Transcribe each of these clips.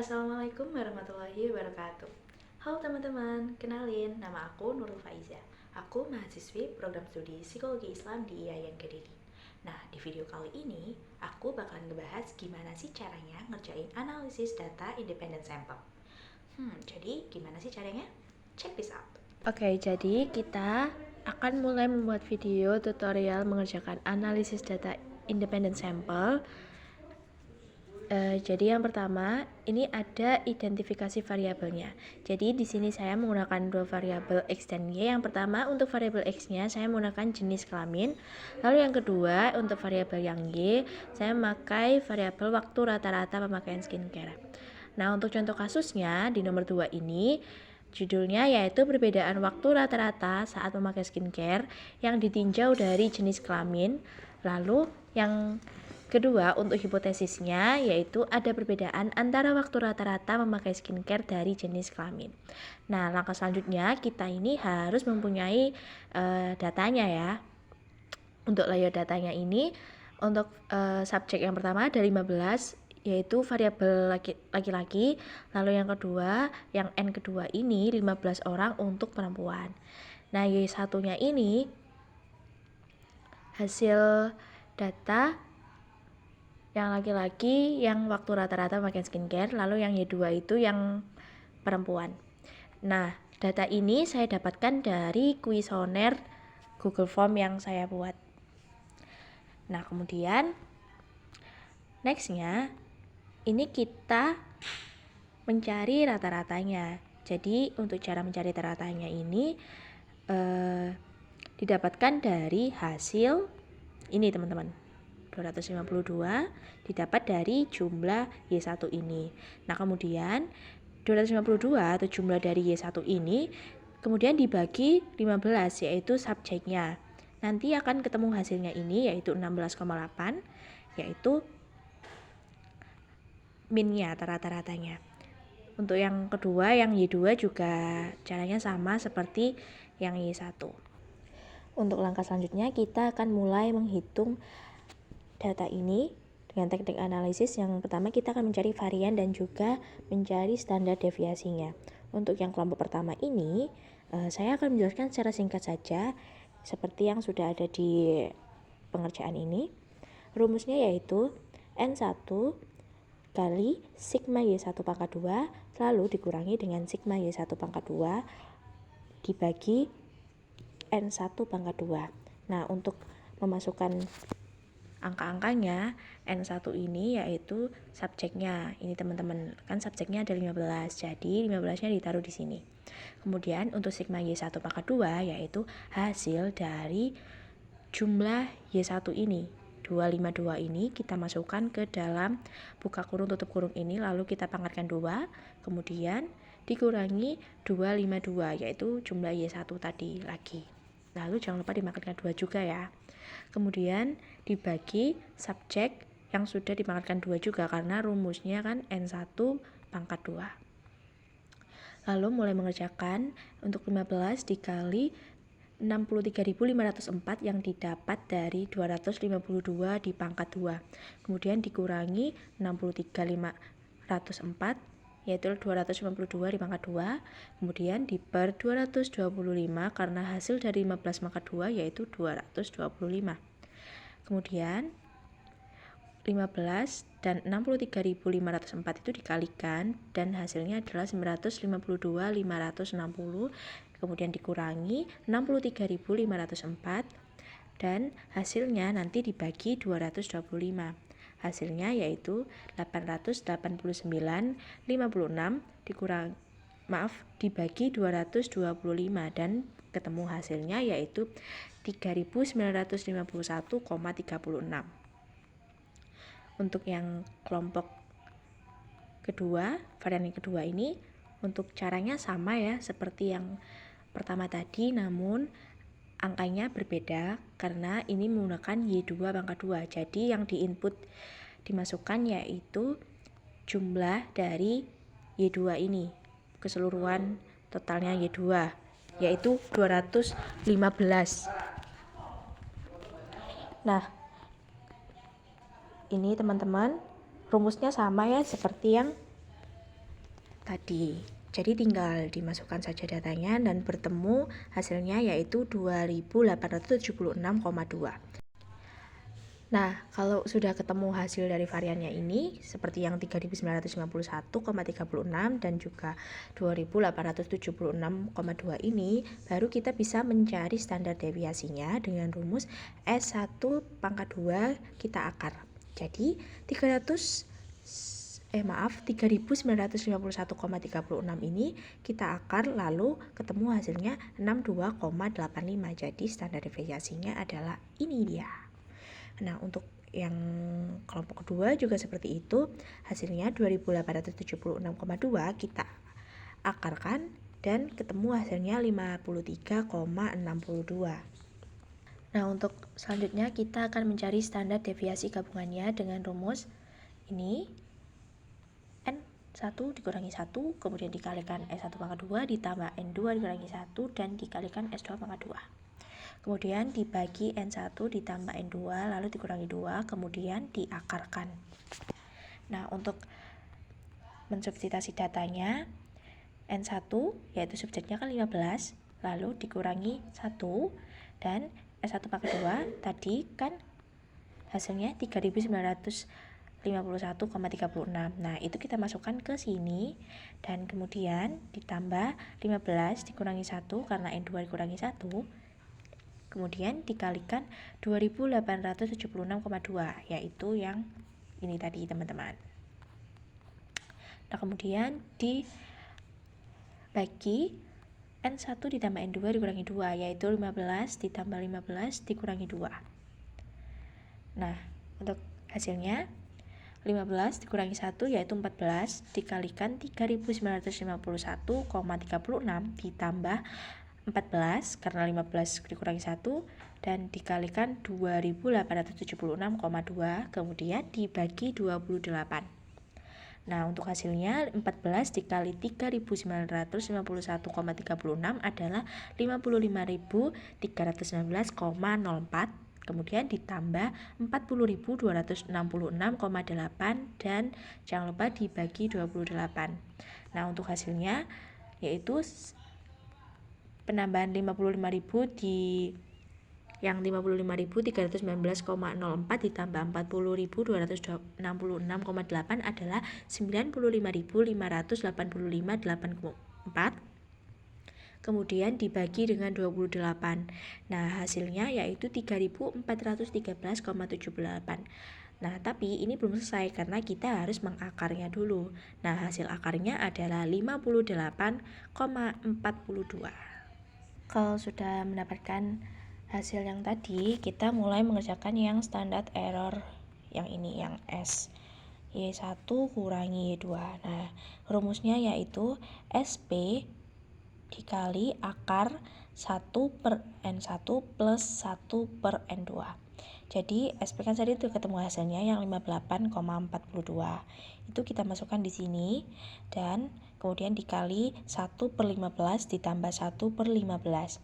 Assalamualaikum warahmatullahi wabarakatuh. Halo teman-teman, kenalin, nama aku Nurul Faiza. Aku mahasiswi program studi Psikologi Islam di IAIN Kediri. Nah, di video kali ini, aku bakalan ngebahas gimana sih caranya ngerjain analisis data independent sample. Jadi gimana sih caranya? Check this out. Oke, jadi kita akan mulai membuat video tutorial mengerjakan analisis data independent sample. Jadi yang pertama, ini ada identifikasi variabelnya. Jadi di sini saya menggunakan dua variabel X dan Y. Yang pertama untuk variabel X-nya saya menggunakan jenis kelamin. Lalu yang kedua untuk variabel yang Y, saya memakai variabel waktu rata-rata pemakaian skincare. Nah, untuk contoh kasusnya di nomor 2 ini, judulnya yaitu perbedaan waktu rata-rata saat memakai skincare yang ditinjau dari jenis kelamin. Lalu yang kedua untuk hipotesisnya yaitu ada perbedaan antara waktu rata-rata memakai skincare dari jenis kelamin. Nah, langkah selanjutnya kita ini harus mempunyai datanya ya. Untuk layer datanya ini untuk subjek yang pertama ada 15 yaitu variabel laki-laki, lalu yang kedua yang N kedua ini 15 orang untuk perempuan. Nah, Y1-nya ini hasil data yang laki-laki yang waktu rata-rata pakai skincare, lalu yang Y2 itu yang perempuan. Nah, data ini saya dapatkan dari kuesioner Google Form yang saya buat. Nah, kemudian nextnya ini kita mencari rata-ratanya. Jadi untuk cara mencari rata-ratanya ini didapatkan dari hasil ini teman-teman. 252 didapat dari jumlah Y1 ini. Nah, kemudian 252 atau jumlah dari Y1 ini kemudian dibagi 15 yaitu subjeknya. Nanti akan ketemu hasilnya ini yaitu 16,8 yaitu minnya atau rata-ratanya. Untuk yang kedua yang Y2 juga caranya sama seperti yang Y1. Untuk langkah selanjutnya kita akan mulai menghitung data ini dengan teknik analisis. Yang pertama kita akan mencari varian dan juga mencari standar deviasinya. Untuk yang kelompok pertama ini saya akan menjelaskan secara singkat saja seperti yang sudah ada di pengerjaan ini. Rumusnya yaitu N1 kali sigma Y1 pangkat 2 lalu dikurangi dengan sigma Y1 pangkat 2 dibagi N1 pangkat 2. Nah, untuk memasukkan angka-angkanya N1 ini yaitu subjeknya. Ini teman-teman, kan subjeknya ada 15. Jadi 15-nya ditaruh di sini. Kemudian untuk sigma Y1 pangkat 2 yaitu hasil dari jumlah Y1 ini. 252 ini kita masukkan ke dalam buka kurung tutup kurung ini lalu kita pangkatkan 2, kemudian dikurangi 252 yaitu jumlah Y1 tadi lagi. Lalu jangan lupa dipangkatkan 2 juga ya. Kemudian dibagi subjek yang sudah dipangkatkan 2 juga karena rumusnya kan N1 pangkat 2. Lalu mulai mengerjakan untuk 15 dikali 63.504 yang didapat dari 252 di pangkat 2. Kemudian dikurangi 63.504 yaitu 252 di pangkat 2, kemudian diper 225 karena hasil dari 15 pangkat 2 yaitu 225. Kemudian 15 dan 63.504 itu dikalikan dan hasilnya adalah 952.560, kemudian dikurangi 63.504 dan hasilnya nanti dibagi 225. Hasilnya yaitu 889,56 dibagi 225 dan ketemu hasilnya yaitu 3.951,36. Untuk yang kelompok kedua, varian yang kedua ini untuk caranya sama ya seperti yang pertama tadi, namun angkanya berbeda karena ini menggunakan Y2 pangkat 2. Jadi yang diinput dimasukkan yaitu jumlah dari Y2 ini. Keseluruhan totalnya Y2 yaitu 215. Nah, ini teman-teman rumusnya sama ya seperti yang tadi. Jadi tinggal dimasukkan saja datanya dan bertemu hasilnya yaitu 2876,2. Nah, kalau sudah ketemu hasil dari variannya ini, seperti yang 3951,36 dan juga 2876,2 ini, baru kita bisa mencari standar deviasinya dengan rumus S1 pangkat 2 kita akar. Jadi, 3951,36 ini kita akar lalu ketemu hasilnya 62,85. Jadi standar deviasinya adalah ini dia. Nah, untuk yang kelompok kedua juga seperti itu. Hasilnya 2876,2 kita akarkan dan ketemu hasilnya 53,62. Nah, untuk selanjutnya kita akan mencari standar deviasi gabungannya dengan rumus ini N1 dikurangi 1, kemudian dikalikan S1 pangkat 2 ditambah N2 dikurangi 1 dan dikalikan S2 pangkat 2. Kemudian dibagi N1 ditambah N2 lalu dikurangi 2, kemudian diakarkan. Nah, untuk mensubstitusi datanya N1 yaitu subjeknya kan 15, lalu dikurangi 1 dan S1 pangkat 2 tadi kan hasilnya 3951,36. Nah, itu kita masukkan ke sini dan kemudian ditambah 15 dikurangi 1 karena N2 dikurangi 1. Kemudian dikalikan 2876,2 yaitu yang ini tadi, teman-teman. Nah, kemudian dibagi N1 ditambah N2 dikurangi 2 yaitu 15 ditambah 15 dikurangi 2. Nah, untuk hasilnya 15 dikurangi 1 yaitu 14 dikalikan 3951,36 ditambah 14 karena 15 dikurangi 1 dan dikalikan 2876,2 kemudian dibagi 28. Nah, untuk hasilnya 14 dikali 3951,36 adalah 55.319,04. Kemudian ditambah 40.266,8 dan jangan lupa dibagi 28. Nah, untuk hasilnya yaitu penambahan 55.000 di yang 55.319,04 ditambah 40.266,8 adalah 95.585,84. Kemudian dibagi dengan 28. Nah, hasilnya yaitu 3.413,78. Nah, tapi ini belum selesai karena kita harus mengakarnya dulu. Nah, hasil akarnya adalah 58,42. Kalau sudah mendapatkan hasil yang tadi, kita mulai mengerjakan yang standar error yang ini, yang S Y1 kurangi Y2. Nah, rumusnya yaitu SP dikali akar 1 per N1 plus 1 per N2. Jadi SP kan tadi itu ketemu hasilnya yang 58,42. Itu kita masukkan di sini dan kemudian dikali 1 per 15 ditambah 1 per 15.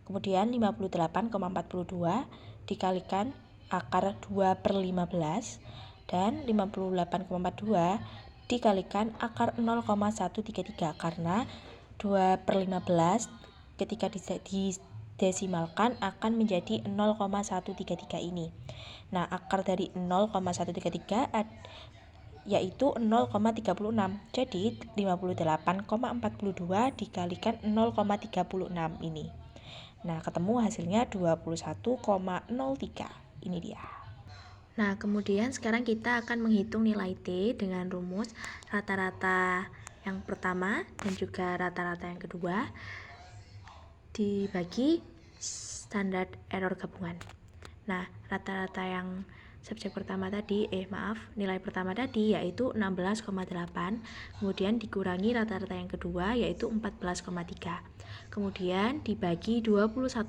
Kemudian 58,42 dikalikan akar 2 per 15 dan 58,42 dikalikan akar 0,133 karena 2 per 15 ketika didesimalkan akan menjadi 0,133 ini. Nah, akar dari 0,133 yaitu 0,36. Jadi 58,42 dikalikan 0,36 ini. Nah, ketemu hasilnya 21,03. Ini dia. Nah, kemudian sekarang kita akan menghitung nilai T dengan rumus rata-rata yang pertama dan juga rata-rata yang kedua dibagi standar error gabungan. Nah, rata-rata yang subjek pertama tadi, nilai pertama tadi yaitu 16,8, kemudian dikurangi rata-rata yang kedua yaitu 14,3. Kemudian dibagi 21,03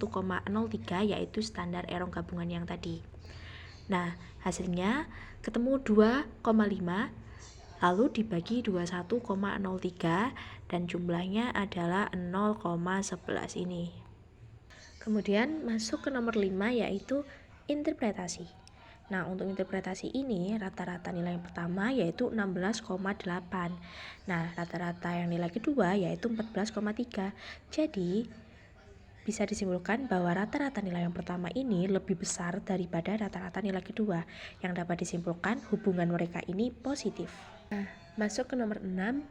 yaitu standar error gabungan yang tadi. Nah, hasilnya ketemu 2,5 lalu dibagi 21,03 dan jumlahnya adalah 0,11 ini. Kemudian masuk ke nomor 5 yaitu interpretasi. Nah, untuk interpretasi ini, rata-rata nilai yang pertama yaitu 16,8. Nah, rata-rata yang nilai kedua yaitu 14,3. Jadi, bisa disimpulkan bahwa rata-rata nilai yang pertama ini lebih besar daripada rata-rata nilai kedua. Yang dapat disimpulkan hubungan mereka ini positif. Nah, masuk ke nomor 6,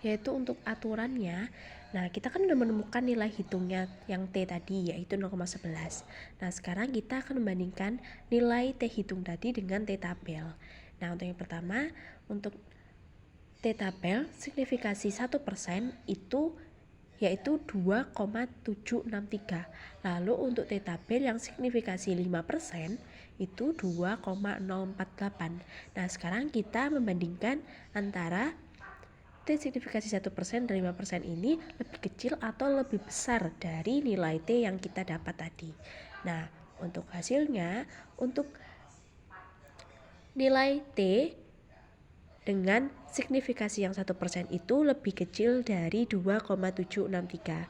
yaitu untuk aturannya. Nah, kita kan udah menemukan nilai hitungnya yang T tadi, yaitu 0,11. Nah, sekarang kita akan membandingkan nilai T hitung tadi dengan T tabel. Nah, untuk yang pertama, untuk T tabel signifikasi 1% itu yaitu 2,763. Lalu untuk T tabel yang signifikasi 5% itu 2,048. Nah, sekarang kita membandingkan antara T signifikasi 1% dan 5% ini lebih kecil atau lebih besar dari nilai T yang kita dapat tadi. Nah, untuk hasilnya, untuk nilai T dengan signifikasi yang 1% itu lebih kecil dari 2,763.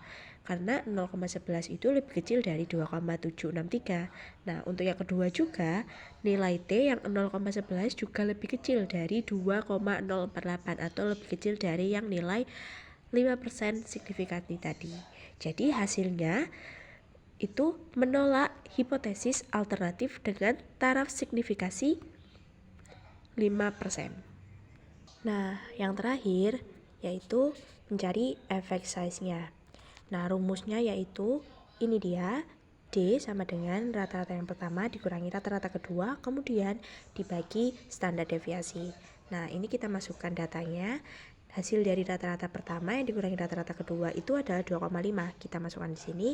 Karena 0,11 itu lebih kecil dari 2,763. Nah, untuk yang kedua juga, nilai T yang 0,11 juga lebih kecil dari 2,048 atau lebih kecil dari yang nilai 5% signifikasi tadi. Jadi hasilnya itu menolak hipotesis alternatif dengan taraf signifikasi 5%. Nah, yang terakhir yaitu mencari efek size-nya. Nah, rumusnya yaitu ini dia, D sama dengan rata-rata yang pertama dikurangi rata-rata kedua, kemudian dibagi standar deviasi. Nah, ini kita masukkan datanya. Hasil dari rata-rata pertama yang dikurangi rata-rata kedua itu adalah 2,5. Kita masukkan di sini.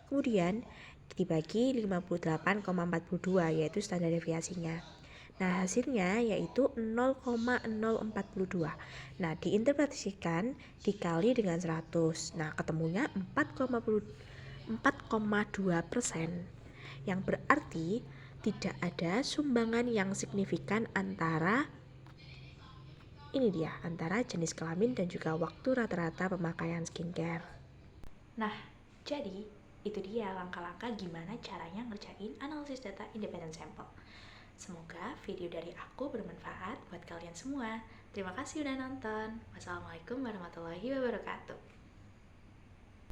Kemudian dibagi 58,42 yaitu standar deviasinya. Nah, hasilnya yaitu 0,042. Nah, diinterpretasikan dikali dengan 100. Nah, ketemunya 4,2%. Yang berarti tidak ada sumbangan yang signifikan antara antara jenis kelamin dan juga waktu rata-rata pemakaian skincare. Nah, jadi itu dia langkah-langkah gimana caranya ngerjain analisis data independent sample. Semoga video dari aku bermanfaat buat kalian semua. Terima kasih udah nonton. Wassalamualaikum warahmatullahi wabarakatuh.